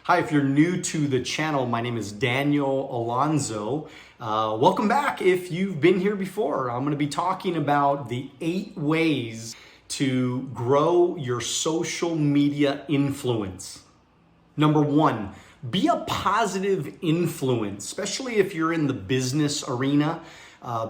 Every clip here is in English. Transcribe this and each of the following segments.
Hi, if you're new to the channel, my name is Daniel Alonzo. Welcome back if you've been here before. I'm going to be talking about the 8 ways to grow your social media influence. Number 1, be a positive influence, especially if you're in the business arena.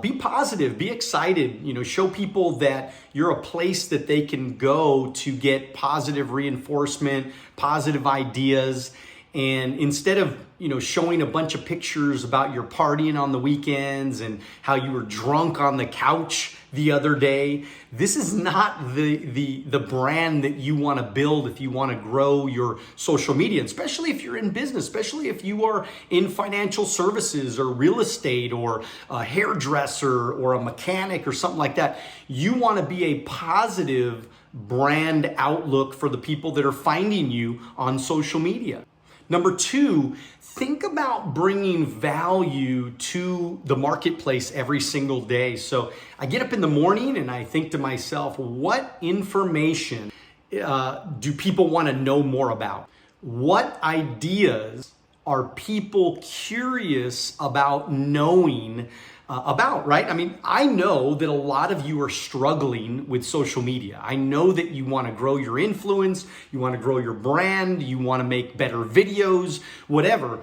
Be positive, be excited, show people that you're a place that they can go to get positive reinforcement, positive ideas. And instead of, showing a bunch of pictures about your partying on the weekends and how you were drunk on the couch the other day, this is not the brand that you want to build if you want to grow your social media, especially if you're in business, especially if you are in financial services or real estate or a hairdresser or a mechanic or something like that. You want to be a positive brand outlook for the people that are finding you on social media. Number 2, think about bringing value to the marketplace every single day. So I get up in the morning and I think to myself, what information do people want to know more about? What ideas are people curious about knowing about, right? I mean, I know that a lot of you are struggling with social media. I know that you want to grow your influence, you want to grow your brand, you want to make better videos, whatever.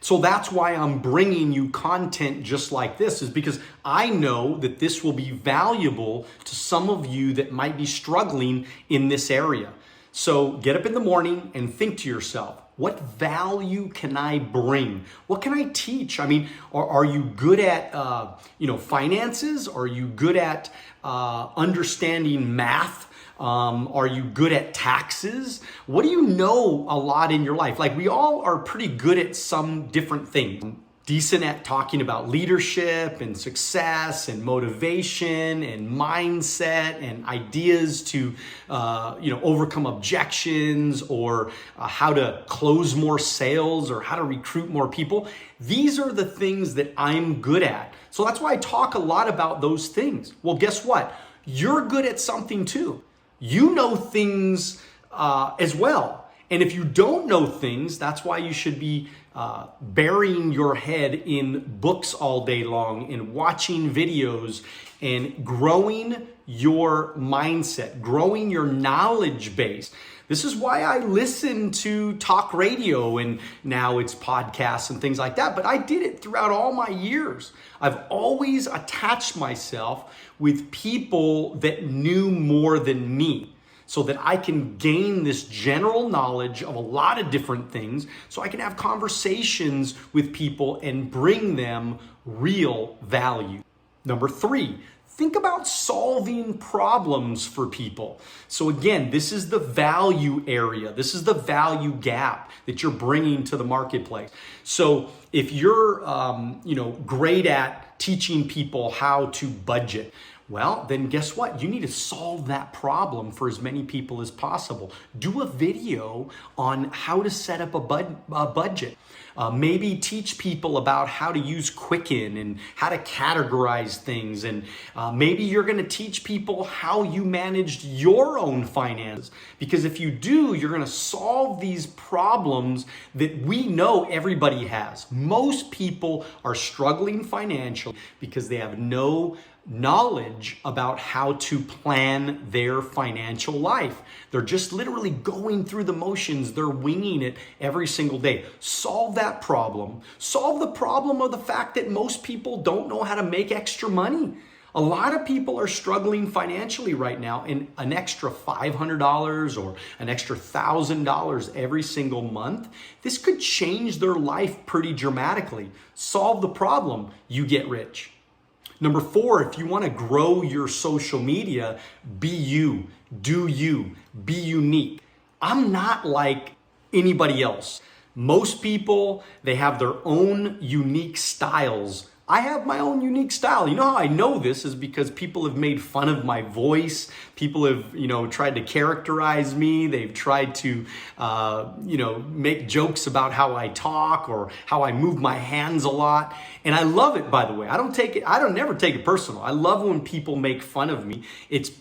So that's why I'm bringing you content just like this, is because I know that this will be valuable to some of you that might be struggling in this area. So get up in the morning and think to yourself, what value can I bring? What can I teach? I mean, are you good at finances? Are you good at understanding math? Are you good at taxes? What do you know a lot in your life? Like, we all are pretty good at some different things. Decent at talking about leadership and success and motivation and mindset and ideas to overcome objections, or how to close more sales, or how to recruit more people. These are the things that I'm good at. So that's why I talk a lot about those things. Well, guess what? You're good at something too. You know things as well. And if you don't know things, that's why you should be burying your head in books all day long and watching videos and growing your mindset, growing your knowledge base. This is why I listen to talk radio, and now it's podcasts and things like that. But I did it throughout all my years. I've always attached myself with people that knew more than me, so that I can gain this general knowledge of a lot of different things, so I can have conversations with people and bring them real value. Number 3, think about solving problems for people. So again, this is the value area. This is the value gap that you're bringing to the marketplace. So if you're, great at teaching people how to budget, well, then guess what? You need to solve that problem for as many people as possible. Do a video on how to set up a budget. Maybe teach people about how to use Quicken and how to categorize things. And maybe you're going to teach people how you managed your own finances. Because if you do, you're going to solve these problems that we know everybody has. Most people are struggling financially because they have no knowledge about how to plan their financial life. They're just literally going through the motions. They're winging it every single day. Solve that problem. Solve the problem of the fact that most people don't know how to make extra money. A lot of people are struggling financially right now, and an extra $500 or an extra $1,000 every single month, this could change their life pretty dramatically. Solve the problem, you get rich. Number 4, if you want to grow your social media, be you, do you, be unique. I'm not like anybody else. Most people, they have their own unique styles I have my own unique style. You know how I know this is because people have made fun of my voice. People have, tried to characterize me. They've tried to, make jokes about how I talk or how I move my hands a lot. And I love it, by the way. I don't never take it personal. I love when people make fun of me. It's,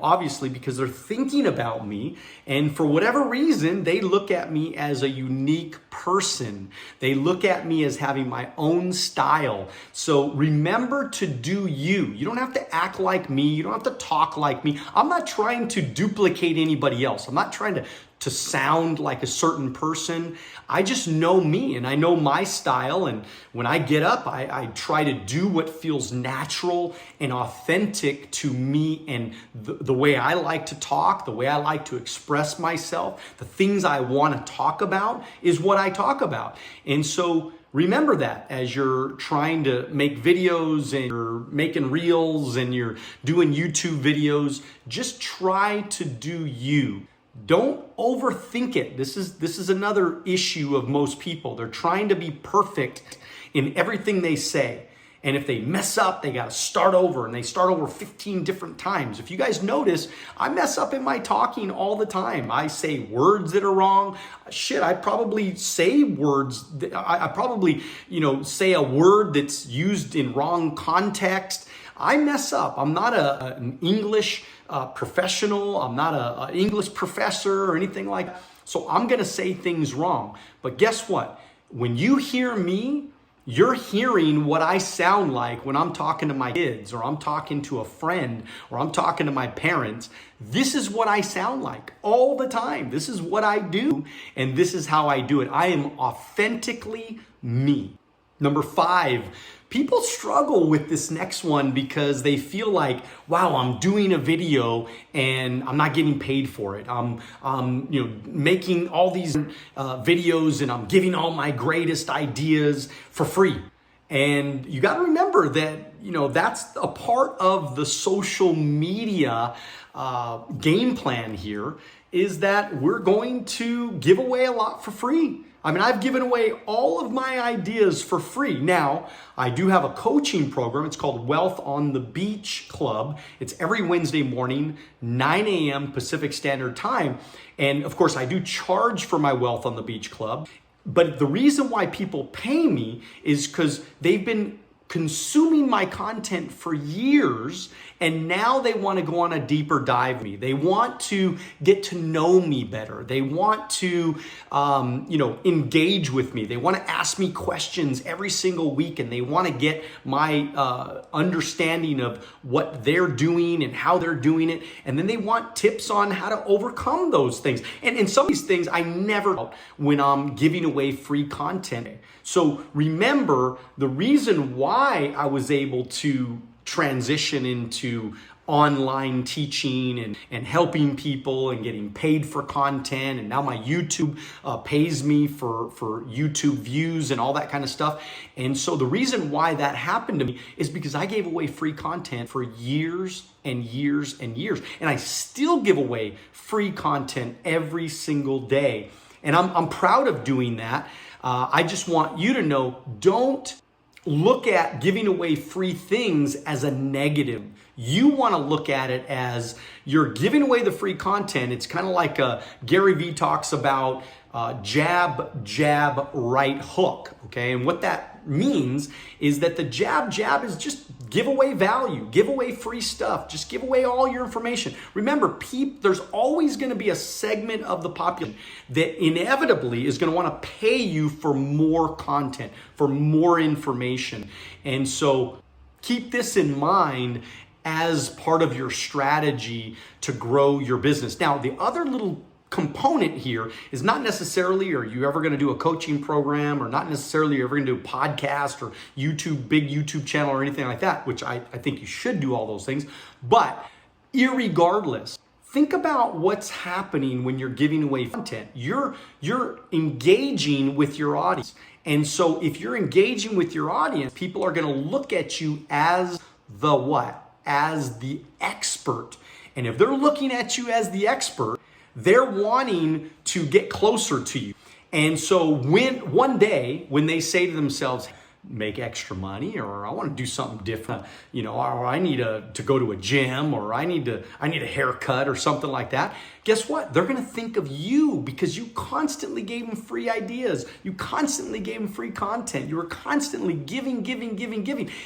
obviously because they're thinking about me. And for whatever reason, they look at me as a unique person. They look at me as having my own style. So remember to do you. You don't have to act like me. You don't have to talk like me. I'm not trying to duplicate anybody else. I'm not trying to sound like a certain person. I just know me and I know my style. And when I get up, I try to do what feels natural and authentic to me and the way I like to talk, the way I like to express myself, the things I want to talk about is what I talk about. And so remember that as you're trying to make videos and you're making reels and you're doing YouTube videos, just try to do you. Don't overthink it. This is another issue of most people. They're trying to be perfect in everything they say. And if they mess up, they got to start over, and they start over 15 different times. If you guys notice, I mess up in my talking all the time. I say words that are wrong. Shit, I probably say words. I probably, say a word that's used in wrong context. I mess up. I'm not an English professional. I'm not an English professor or anything like that. So I'm going to say things wrong. But guess what? When you hear me, you're hearing what I sound like when I'm talking to my kids or I'm talking to a friend or I'm talking to my parents. This is what I sound like all the time. This is what I do, and this is how I do it. I am authentically me. Number 5, people struggle with this next one because they feel like, wow, I'm doing a video and I'm not getting paid for it. I'm making all these videos and I'm giving all my greatest ideas for free. And you got to remember that, that's a part of the social media game plan here, is that we're going to give away a lot for free. I mean, I've given away all of my ideas for free. Now, I do have a coaching program. It's called Wealth on the Beach Club. It's every Wednesday morning, 9 a.m. Pacific Standard Time. And of course, I do charge for my Wealth on the Beach Club. But the reason why people pay me is because they've been consuming my content for years, and now they want to go on a deeper dive with me. They want to get to know me better. They want to, engage with me. They want to ask me questions every single week, and they want to get my understanding of what they're doing and how they're doing it. And then they want tips on how to overcome those things. And some of these things I never when I'm giving away free content. So remember, the reason why I was able to transition into online teaching and helping people and getting paid for content, and now my YouTube pays me for YouTube views and all that kind of stuff. And so the reason why that happened to me is because I gave away free content for years and years and years, and I still give away free content every single day. And I'm proud of doing that. I just want you to know, don't look at giving away free things as a negative. You want to look at it as you're giving away the free content. It's kind of like Gary Vee talks about jab, jab, right hook. Okay, and what that means is that the jab is just give away value, give away free stuff, just give away all your information. Remember, there's always going to be a segment of the population that inevitably is going to want to pay you for more content, for more information. And so keep this in mind as part of your strategy to grow your business. Now, the other little component here is not necessarily are you ever going to do a coaching program, or not necessarily you're ever going to do a podcast or big YouTube channel or anything like that, which I think you should do all those things. But irregardless, think about what's happening when you're giving away content. You're engaging with your audience. And so if you're engaging with your audience, people are going to look at you as the what? As the expert. And if they're looking at you as the expert, they're wanting to get closer to you. And so one day when they say to themselves, make extra money, or I want to do something different, or I need to go to a gym, or I need a haircut or something like that. Guess what? They're going to think of you because you constantly gave them free ideas. You constantly gave them free content. You were constantly giving.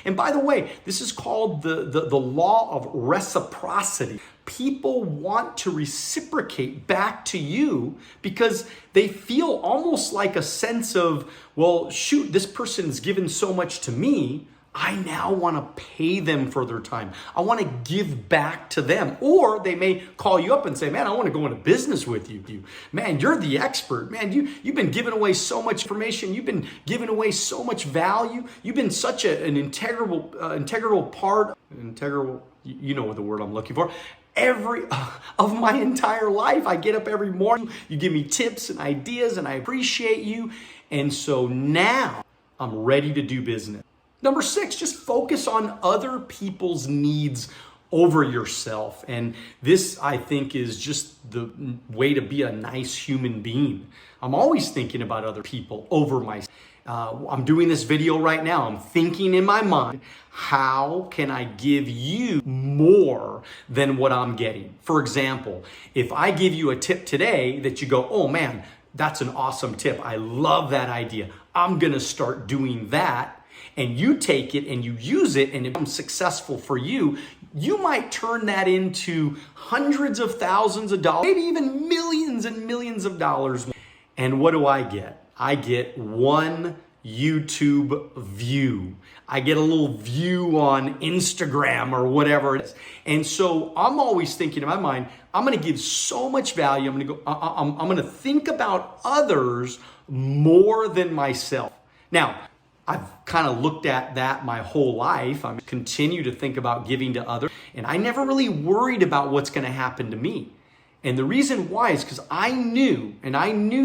And by the way, this is called the law of reciprocity. People want to reciprocate back to you because they feel almost like a sense of, well, shoot, this person's given so much to me. I now want to pay them for their time. I want to give back to them. Or they may call you up and say, man, I want to go into business with you. Man, you're the expert. Man, you've been giving away so much information. You've been giving away so much value. You've been such an integral part, you know the word I'm looking for. Of my entire life. I get up every morning. You give me tips and ideas, and I appreciate you. And so now I'm ready to do business. Number 6, just focus on other people's needs over yourself. And this, I think, is just the way to be a nice human being. I'm always thinking about other people over myself. I'm doing this video right now. I'm thinking in my mind, how can I give you more than what I'm getting? For example, if I give you a tip today that you go, oh man, that's an awesome tip. I love that idea. I'm going to start doing that. And you take it and you use it and it becomes successful for you, you might turn that into hundreds of thousands of dollars, maybe even millions and millions of dollars. And what do I get? I get one YouTube view. I get a little view on Instagram or whatever it is. And so I'm always thinking in my mind, I'm going to give so much value. I'm going to think about others more than myself. Now, I've kind of looked at that my whole life. I continue to think about giving to others, and I never really worried about what's going to happen to me. And the reason why is because I knew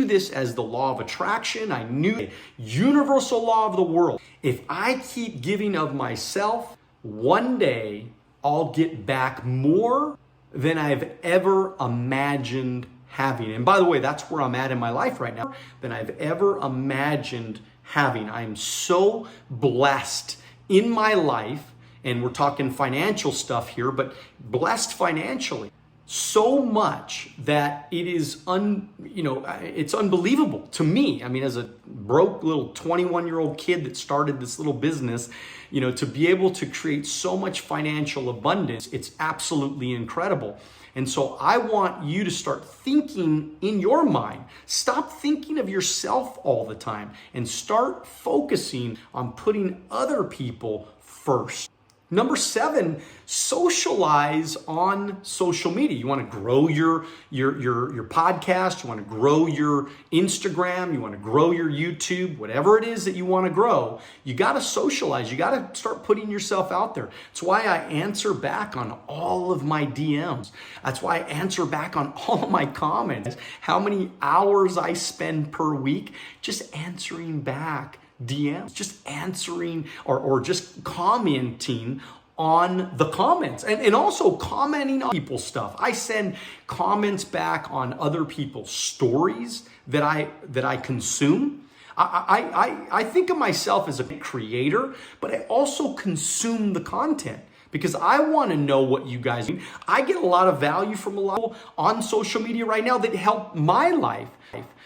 this as the law of attraction. I knew the universal law of the world. If I keep giving of myself, one day I'll get back more than I've ever imagined having. And by the way, that's where I'm at in my life right now, than I've ever imagined having. I am so blessed in my life, and we're talking financial stuff here, but blessed financially. So much that it is it's unbelievable to me. I mean, as a broke little 21-year-old kid that started this little business, to be able to create so much financial abundance, it's absolutely incredible. And so I want you to start thinking in your mind. Stop thinking of yourself all the time and start focusing on putting other people first. Number 7, socialize on social media. You want to grow your podcast, you want to grow your Instagram, you want to grow your YouTube, whatever it is that you want to grow, you got to socialize. You got to start putting yourself out there. That's why I answer back on all of my DMs. That's why I answer back on all of my comments. How many hours I spend per week just answering back DMs, just answering or just commenting on the comments and also commenting on people's stuff. I send comments back on other people's stories that I consume. I think of myself as a creator, but I also consume the content because I want to know what you guys do. I get a lot of value from a lot of people on social media right now that help my life.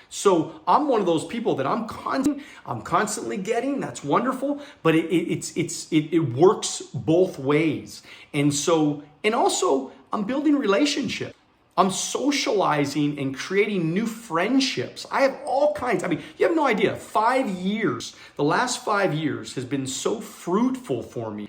So I'm one of those people that I'm constantly getting. That's wonderful, but it works both ways. And also I'm building relationships. I'm socializing and creating new friendships. I have all kinds. I mean, you have no idea. The last 5 years has been so fruitful for me,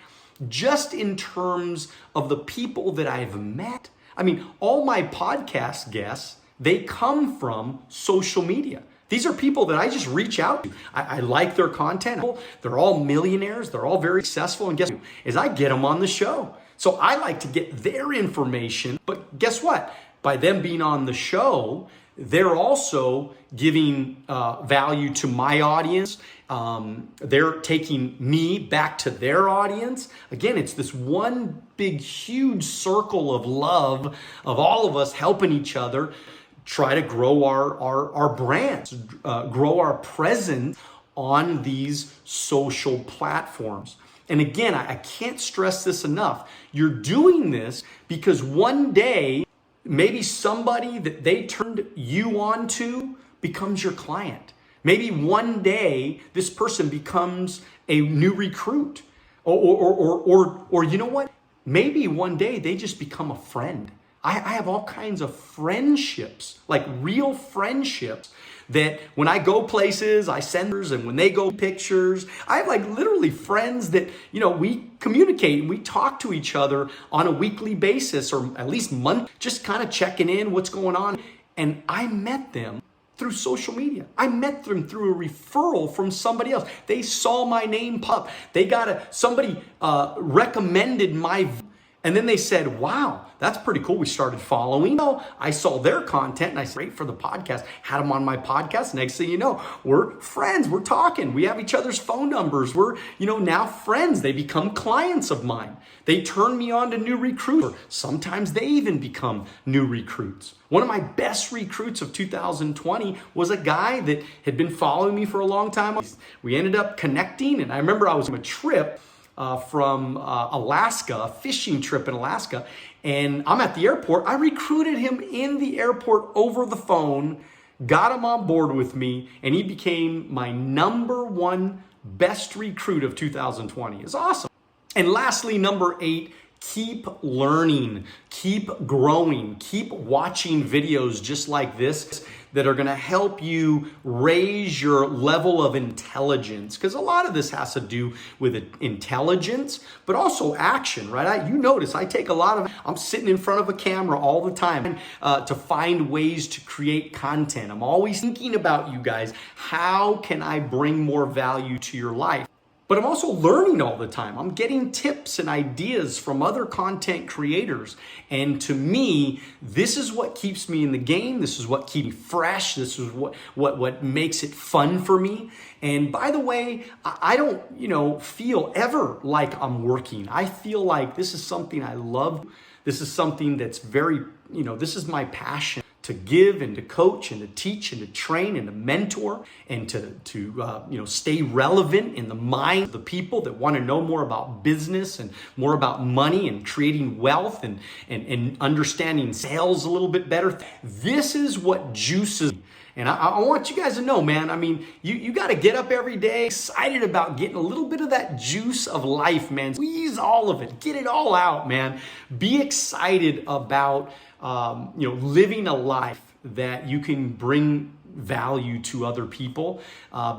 just in terms of the people that I've met. I mean, all my podcast guests, they come from social media. These are people that I just reach out to. I like their content. They're all millionaires. They're all very successful. And guess what? Is I get them on the show. So I like to get their information. But guess what? By them being on the show, they're also giving value to my audience. They're taking me back to their audience. Again, it's this one big, huge circle of love of all of us helping each other try to grow our brands, grow our presence on these social platforms. And again, I can't stress this enough. You're doing this because one day, maybe somebody that they turned you on to becomes your client. Maybe one day this person becomes a new recruit. Or you know what? Maybe one day they just become a friend. I have all kinds of friendships, like real friendships, that when I go places, I send theirs, and when they go pictures, I have like literally friends that, we communicate and we talk to each other on a weekly basis, or at least month, just kind of checking in what's going on. And I met them through social media. I met them through a referral from somebody else. They saw my name pop. Somebody recommended and then they said, wow, that's pretty cool. We started following. I saw their content and I said, great for the podcast. Had them on my podcast. Next thing you know, we're friends. We're talking. We have each other's phone numbers. We're, now friends. They become clients of mine. They turn me on to new recruits. Sometimes they even become new recruits. One of my best recruits of 2020 was a guy that had been following me for a long time. We ended up connecting, and I remember I was on a trip from Alaska, a fishing trip in Alaska, and I'm at the airport. I recruited him in the airport over the phone, got him on board with me, and he became my #1 best recruit of 2020. It's awesome. And lastly, number 8, keep learning, keep growing, keep watching videos just like this that are going to help you raise your level of intelligence. Because a lot of this has to do with intelligence, but also action, right? You notice I'm sitting in front of a camera all the time to find ways to create content. I'm always thinking about you guys. How can I bring more value to your life? But I'm also learning all the time. I'm getting tips and ideas from other content creators. And to me, this is what keeps me in the game. This is what keeps me fresh. This is what makes it fun for me. And by the way, I don't, feel ever like I'm working. I feel like this is something I love. This is something that's very, this is my passion. To give and to coach and to teach and to train and to mentor and to stay relevant in the mind of the people that want to know more about business and more about money and creating wealth and understanding sales a little bit better. This is what juices me. And I want you guys to know, man, you got to get up every day excited about getting a little bit of that juice of life, man. Squeeze all of it. Get it all out, man. Be excited about living a life that you can bring value to other people,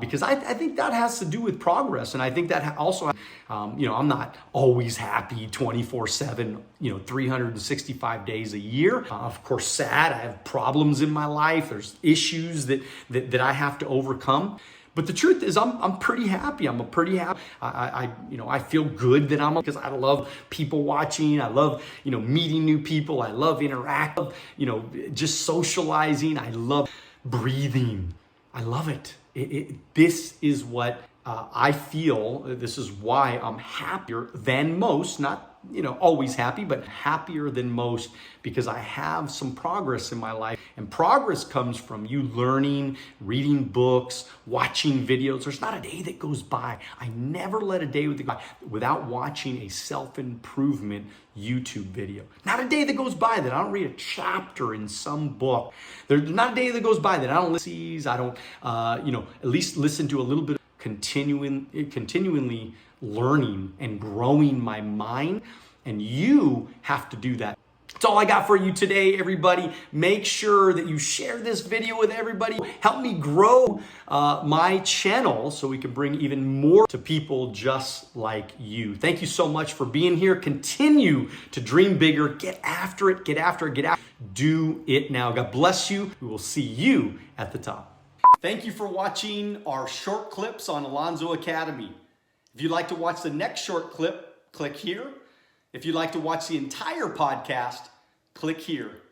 because I think that has to do with progress. And I think that also, I'm not always happy 24/7, 365 days a year. Of course, sad. I have problems in my life. There's issues that I have to overcome. But the truth is, I'm pretty happy. I'm pretty happy. I feel good that because I love people watching. I love, meeting new people. I love interacting, just socializing. I love breathing. I love it. This is what I feel. This is why I'm happier than most, not always happy, but happier than most, because I have some progress in my life. And progress comes from you learning, reading books, watching videos. There's not a day that goes by. I never let a day go by without watching a self-improvement YouTube video. Not a day that goes by that I don't read a chapter in some book. There's not a day that goes by that I don't listen. I don't, at least listen to a little bit of continually learning and growing my mind. And you have to do that. That's all I got for you today, everybody. Make sure that you share this video with everybody. Help me grow my channel so we can bring even more to people just like you. Thank you so much for being here. Continue to dream bigger. Get after it. Get after it. Get after it. Do it now. God bless you. We will see you at the top. Thank you for watching our short clips on Alonzo Academy. If you'd like to watch the next short clip, click here. If you'd like to watch the entire podcast, click here.